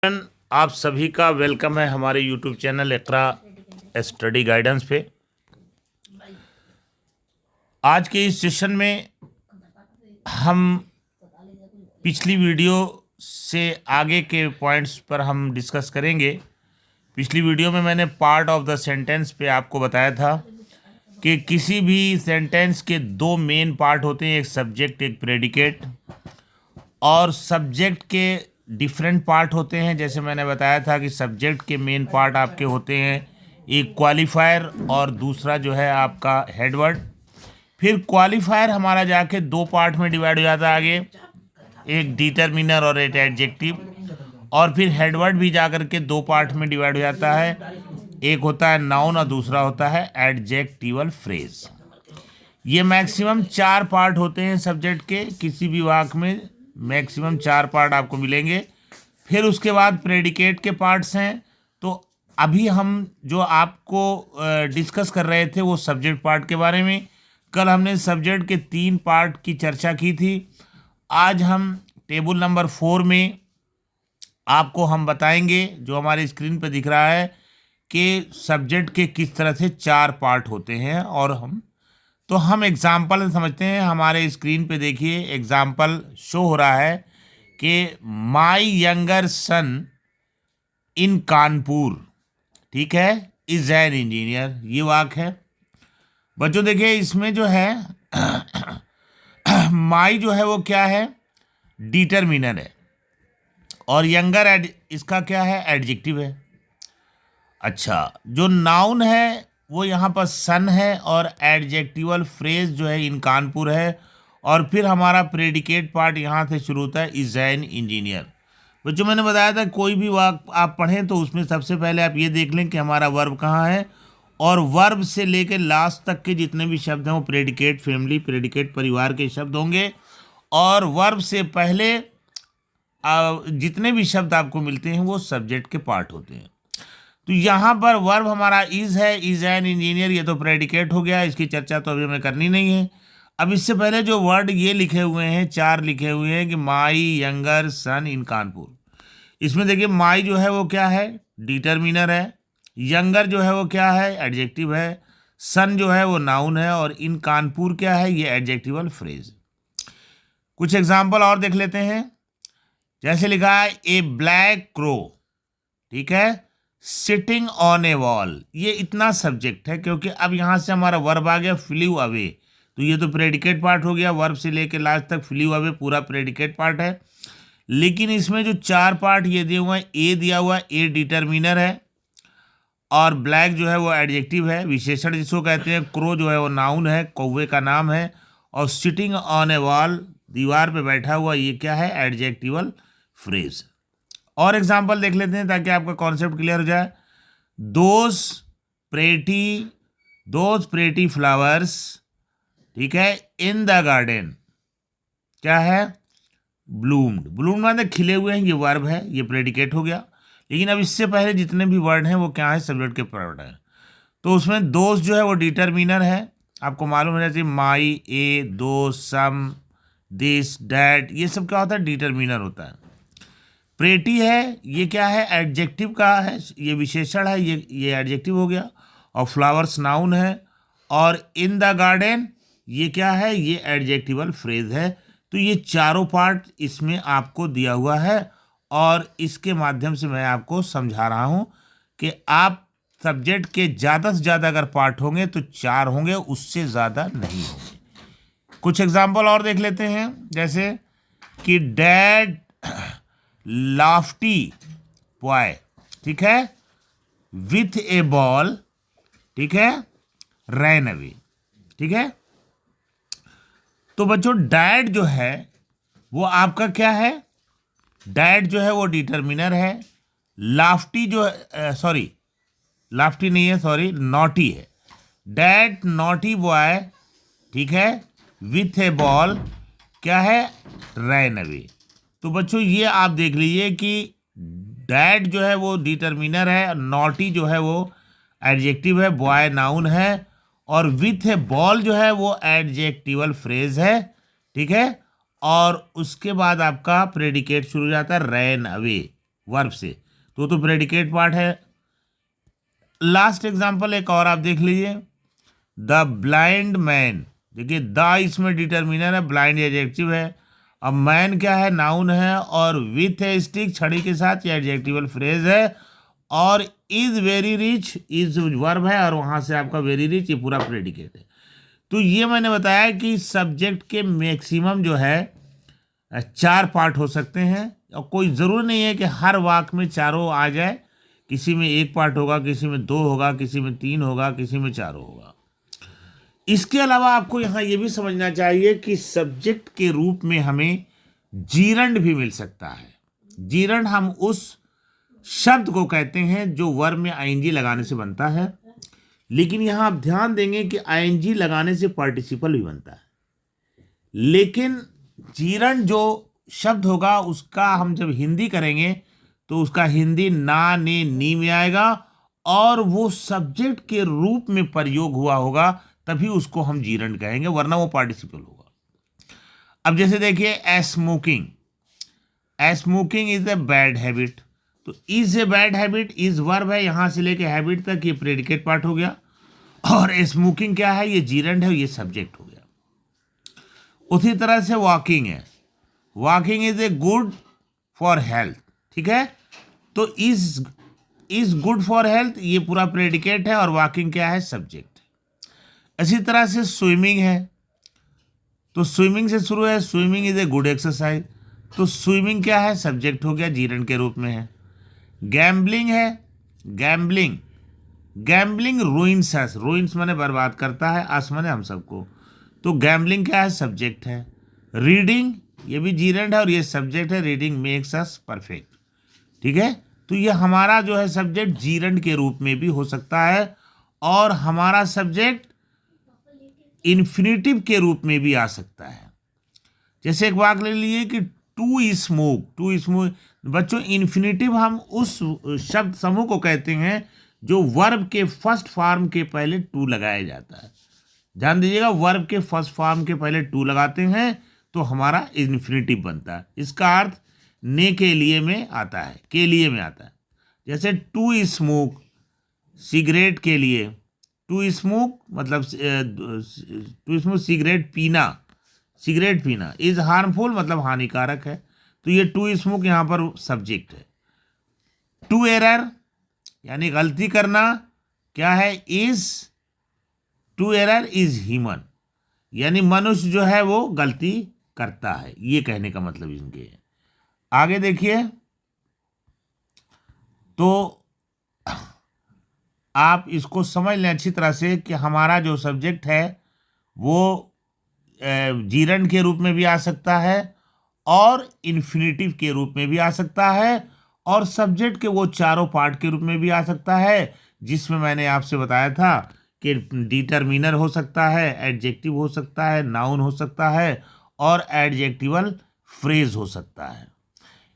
आप सभी का वेलकम है हमारे यूट्यूब चैनल इकरा स्टडी गाइडेंस पे। आज के इस सेशन में हम पिछली वीडियो से आगे के पॉइंट्स पर हम डिस्कस करेंगे। पिछली वीडियो में मैंने पार्ट ऑफ द सेंटेंस पे आपको बताया था कि किसी भी सेंटेंस के दो मेन पार्ट होते हैं, एक सब्जेक्ट एक प्रेडिकेट, और सब्जेक्ट के डिफरेंट पार्ट होते हैं। जैसे मैंने बताया था कि सब्जेक्ट के मेन पार्ट आपके होते हैं एक क्वालिफायर और दूसरा जो है आपका हेडवर्ड। फिर क्वालिफायर हमारा जाके दो पार्ट में डिवाइड हो जाता है आगे, एक डिटरमिनर और एक एडजेक्टिव, और फिर हेडवर्ड भी जाकर के दो पार्ट में डिवाइड हो जाता है, एक होता है नाउन और दूसरा होता है एडजेक्टिवल फ्रेज। ये मैक्सिमम 4 पार्ट होते हैं सब्जेक्ट के, किसी भी वाक्य में मैक्सिमम 4 पार्ट आपको मिलेंगे। फिर उसके बाद प्रेडिकेट के पार्ट्स हैं। तो अभी हम जो आपको डिस्कस कर रहे थे वो सब्जेक्ट पार्ट के बारे में। कल हमने सब्जेक्ट के 3 पार्ट की चर्चा की थी। आज हम टेबल नंबर 4 में आपको हम बताएंगे, जो हमारे स्क्रीन पे दिख रहा है, कि सब्जेक्ट के किस तरह से 4 पार्ट होते हैं। और हम एग्जाम्पल समझते हैं। हमारे स्क्रीन पे देखिए एग्जाम्पल शो हो रहा है कि माई यंगर सन इन कानपुर, ठीक है, इज एन इंजीनियर, ये वाक्य है। बच्चों देखिए इसमें जो है माई जो है वो क्या है, डिटरमिनर है, और यंगर इसका क्या है, एडजेक्टिव है। अच्छा, जो नाउन है वो यहाँ पर सन है, और एडजेक्टिवल फ्रेज जो है इन कानपुर है, और फिर हमारा प्रेडिकेट पार्ट यहाँ से शुरू होता है, इज एन इंजीनियर। बच्चों मैंने बताया था कोई भी वाक्य आप पढ़ें तो उसमें सबसे पहले आप ये देख लें कि हमारा वर्ब कहाँ है, और वर्ब से लेकर लास्ट तक के जितने भी शब्द हैं वो प्रेडिकेट फैमिली, प्रेडिकेट परिवार के शब्द होंगे। और वर्ब से पहले जितने भी शब्द आपको मिलते हैं वो सब्जेक्ट के पार्ट होते हैं। तो यहाँ पर वर्ब हमारा इज है, इज एन इंजीनियर, ये तो प्रेडिकेट हो गया, इसकी चर्चा तो अभी हमें करनी नहीं है। अब इससे पहले जो वर्ड ये लिखे हुए हैं, 4 लिखे हुए हैं कि माई यंगर सन इन कानपुर। इसमें देखिए माई जो है वो क्या है, डिटरमिनर है, यंगर जो है वो क्या है, एडजेक्टिव है, सन जो है वो नाउन है, और इन कानपुर क्या है, ये एडजेक्टिवल फ्रेज। कुछ एग्जाम्पल और देख लेते हैं। जैसे लिखा है ए ब्लैक क्रो, ठीक है, सिटिंग ऑन ए वॉल। ये इतना सब्जेक्ट है क्योंकि अब यहाँ से हमारा वर्ब आ गया फ्लीव अवे, तो ये तो प्रेडिकेट पार्ट हो गया। वर्ब से लेकर लास्ट तक फ्लीव अवे पूरा प्रेडिकेट पार्ट है। लेकिन इसमें जो 4 पार्ट ये दिए हुए हैं, ए दिया हुआ है, ए डिटरमिनर है, और ब्लैक जो है वो एडजेक्टिव है, विशेषण जिसको कहते हैं, क्रो जो है वो नाउन है, कौवे का नाम है, और सिटिंग ऑन ए वॉल, दीवार पे बैठा हुआ, ये क्या है, एडजेक्टिवल फ्रेज। और एग्जाम्पल देख लेते हैं ताकि आपका कॉन्सेप्ट क्लियर हो जाए। दोज प्रेटी फ्लावर्स, ठीक है, इन द गार्डन, क्या है, ब्लूम्ड। ब्लूम्ड मतलब खिले हुए हैं, ये वर्ब है, ये प्रेडिकेट हो गया। लेकिन अब इससे पहले जितने भी वर्ड हैं वो क्या है, सब्जेक्ट के वर्ड हैं। तो उसमें दोस्त जो है वो डिटरमिनर है, आपको मालूम है, जैसे माई, ए, दो, सम, दिस, डैट, ये सब क्या होता है, डिटरमिनर होता है। प्रेटी है, ये क्या है, एडजेक्टिव का है, ये विशेषण है, ये एडजेक्टिव हो गया, और फ्लावर्स नाउन है, और इन द गार्डन ये क्या है, ये एडजेक्टिवल फ्रेज है। तो ये चारों पार्ट इसमें आपको दिया हुआ है, और इसके माध्यम से मैं आपको समझा रहा हूँ कि आप सब्जेक्ट के ज़्यादा से ज़्यादा अगर पार्ट होंगे तो 4 होंगे, उससे ज़्यादा नहीं होंगे। कुछ एग्जाम्पल और देख लेते हैं। जैसे कि डैड लाफ्टी बॉय, ठीक है, विथ ए बॉल, ठीक है, रैन अवे, ठीक है। तो बच्चों डैड जो है वो आपका क्या है, डैड जो है वो डिटरमिनर है। लाफ्टी जो सॉरी लाफ्टी नहीं है, सॉरी नॉटी है। डैड नॉटी बॉय, ठीक है, विथ ए बॉल, क्या है, रैन अवे। तो बच्चों ये आप देख लीजिए कि डैड जो है वो डिटरमिनर है, नॉटी जो है वो एडजेक्टिव है, बॉय नाउन है, और विथ ए बॉल जो है वो एडजेक्टिवल फ्रेज है, ठीक है। और उसके बाद आपका प्रेडिकेट शुरू हो जाता है, रैन अवे, वर्ब से, तो प्रेडिकेट पार्ट है। लास्ट एग्जांपल एक और आप देख लीजिए, द ब्लाइंड मैन। देखिए द इसमें डिटर्मिनर है, ब्लाइंड एडजेक्टिव है। अब मैन क्या है, नाउन है, और विथ ए स्टिक, छड़ी के साथ, ये एडजेक्टिवल फ्रेज है। और is very rich, is verb है, और वहां से आपका वेरी रिच, ये पूरा प्रेडिकेट है। तो ये मैंने बताया कि सब्जेक्ट के मैक्सिमम जो है 4 पार्ट हो सकते हैं, और कोई ज़रूर नहीं है कि हर वाक्य में चारों आ जाए। किसी में 1 पार्ट होगा, किसी में 2 होगा, किसी में 3 होगा, किसी में 4 होगा। इसके अलावा आपको यहाँ ये भी समझना चाहिए कि सब्जेक्ट के रूप में हमें जीरंड भी मिल सकता है। जीरंड हम उस शब्द को कहते हैं जो वर्ब में आईएनजी लगाने से बनता है, लेकिन यहाँ आप ध्यान देंगे कि आईएनजी लगाने से पार्टिसिपल भी बनता है। लेकिन जीरंड जो शब्द होगा उसका हम जब हिंदी करेंगे तो उसका हिंदी ना, ने, नी में आएगा, और वो सब्जेक्ट के रूप में प्रयोग हुआ होगा, तभी उसको हम जीरंड कहेंगे, वरना वो पार्टिसिपल होगा। अब जैसे देखिए smoking, smoking is a bad habit. तो is a bad habit, is verb है, यहां से लेके हैबिट तक ये प्रेडिकेट पार्ट हो गया। और स्मोकिंग क्या है, ये जीरंड है, ये सब्जेक्ट हो गया। उसी तरह से वॉकिंग है, walking is a good for health, ठीक है। तो इज गुड फॉर हेल्थ, ये पूरा प्रेडिकेट है, और वॉकिंग क्या है, सब्जेक्ट। इसी तरह से स्विमिंग है, तो स्विमिंग से शुरू है, swimming is a good exercise, तो स्विमिंग क्या है, सब्जेक्ट हो गया, जीरंड के रूप में है। गैम्बलिंग है, गैम्बलिंग, गैम्बलिंग रूइंस अस, रूइंस माने बर्बाद करता है, अस माने हम सबको, तो गैम्बलिंग क्या है, सब्जेक्ट है। रीडिंग, ये भी जीरंड है और ये सब्जेक्ट है, रीडिंग मेक्स अस परफेक्ट, ठीक है। तो ये हमारा जो है सब्जेक्ट जीरंड के रूप में भी हो सकता है, और हमारा सब्जेक्ट इन्फिनेटिव के रूप में भी आ सकता है। जैसे एक वाक्य ले लीजिए कि टू स्मोक, टू स्मोक। बच्चों इन्फिनेटिव हम उस शब्द समूह को कहते हैं जो वर्ब के फर्स्ट फॉर्म के पहले टू लगाया जाता है। ध्यान दीजिएगा, वर्ब के फर्स्ट फॉर्म के पहले टू लगाते हैं तो हमारा इन्फिनेटिव बनता है। इसका अर्थ ने के लिए में आता है, के लिए में आता है। जैसे टू स्मोक, सिगरेट के लिए, टू स्मोक मतलब टू स्मोक सिगरेट पीना, सिगरेट पीना। इज हार्मफुल मतलब हानिकारक है, तो ये टू स्मोक यहाँ पर सब्जेक्ट है। टू एरर यानी गलती करना क्या है, is, to error is human, यानी मनुष्य जो है वो गलती करता है, ये कहने का मतलब इनके है। आगे देखिए, तो आप इसको समझ लें अच्छी तरह से कि हमारा जो सब्जेक्ट है वो जीरंड के रूप में भी आ सकता है और इन्फिनेटिव के रूप में भी आ सकता है, और सब्जेक्ट के वो चारों पार्ट के रूप में भी आ सकता है, जिसमें मैंने आपसे बताया था कि डिटर्मिनर हो सकता है, एडजेक्टिव हो सकता है, नाउन हो सकता है, और एडजेक्टिवल फ्रेज हो सकता है।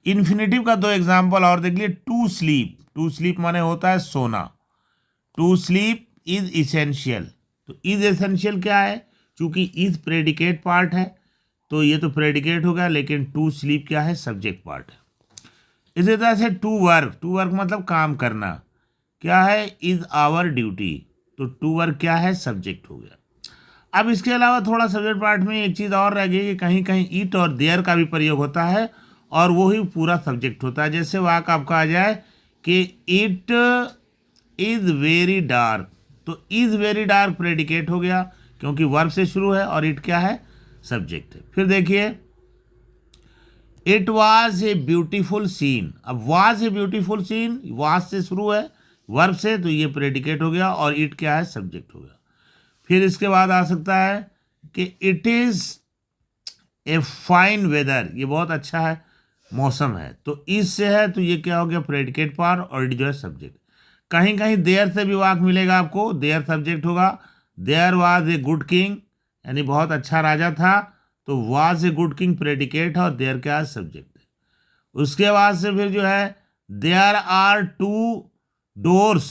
इन्फिनेटिव का 2 एग्जाम्पल और देख लिए। टू स्लीप, टू स्लीप माने होता है सोना, टू स्लीप इज इसेंशियल। तो इज एसेंशियल क्या है, चूंकि इज प्रेडिकेट पार्ट है तो ये तो प्रेडिकेट हो गया, लेकिन टू स्लीप क्या है, सब्जेक्ट पार्ट है। इसी तरह से टू वर्क, टू वर्क मतलब काम करना, क्या है, इज आवर ड्यूटी, तो टू वर्क क्या है, सब्जेक्ट हो गया। अब इसके अलावा थोड़ा सब्जेक्ट पार्ट में एक चीज़ और रह गई कि कहीं कहीं इट और देयर का भी प्रयोग होता है, और वही पूरा सब्जेक्ट होता है। जैसे वाक्य आपका आ जाए कि इट इज वेरी डार्क, तो इज वेरी डार्क प्रेडिकेट हो गया क्योंकि वर्ब से शुरू है, और इट क्या है, सब्जेक्ट है। फिर देखिए, it was a beautiful scene. अब was a beautiful scene, was से शुरू है वर्ब से, तो ये प्रेडिकेट हो गया, और इट क्या है, सब्जेक्ट हो गया। फिर इसके बाद आ सकता है कि it is a fine weather, ये बहुत अच्छा है मौसम है, तो इस से है, तो ये क्या हो गया, प्रेडिकेट पार्ट, और इट जो है सब्जेक्ट। कहीं कहीं देयर से भी वाक्य मिलेगा आपको, देयर सब्जेक्ट होगा। There was a good king, यानी बहुत अच्छा राजा था, तो was a good king predicate है, और देयर क्या सब्जेक्ट है। उसके बाद से फिर जो है, there are 2 doors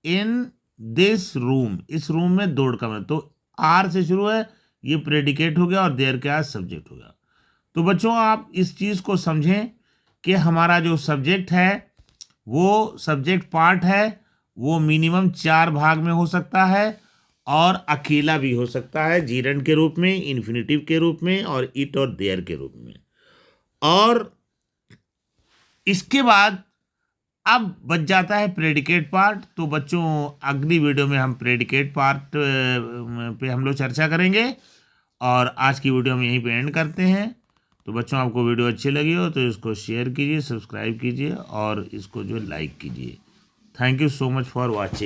in this room, इस रूम में 2 कमरे, तो आर से शुरू है, ये प्रेडिकेट हो गया, और देयर क्या सब्जेक्ट हो गया। तो बच्चों आप इस चीज़ को समझें कि हमारा जो सब्जेक्ट है वो सब्जेक्ट पार्ट है वो मिनिमम 4 भाग में हो सकता है और अकेला भी हो सकता है, जीरंड के रूप में, इन्फिनिटिव के रूप में और इट और देयर के रूप में। और इसके बाद अब बच जाता है प्रेडिकेट पार्ट। तो बच्चों अगली वीडियो में हम प्रेडिकेट पार्ट पे हम लोग चर्चा करेंगे और आज की वीडियो हम यहीं पे एंड करते हैं। तो बच्चों आपको वीडियो अच्छी लगी हो तो इसको शेयर कीजिए, सब्सक्राइब कीजिए और इसको जो लाइक कीजिए। Thank you so much for watching.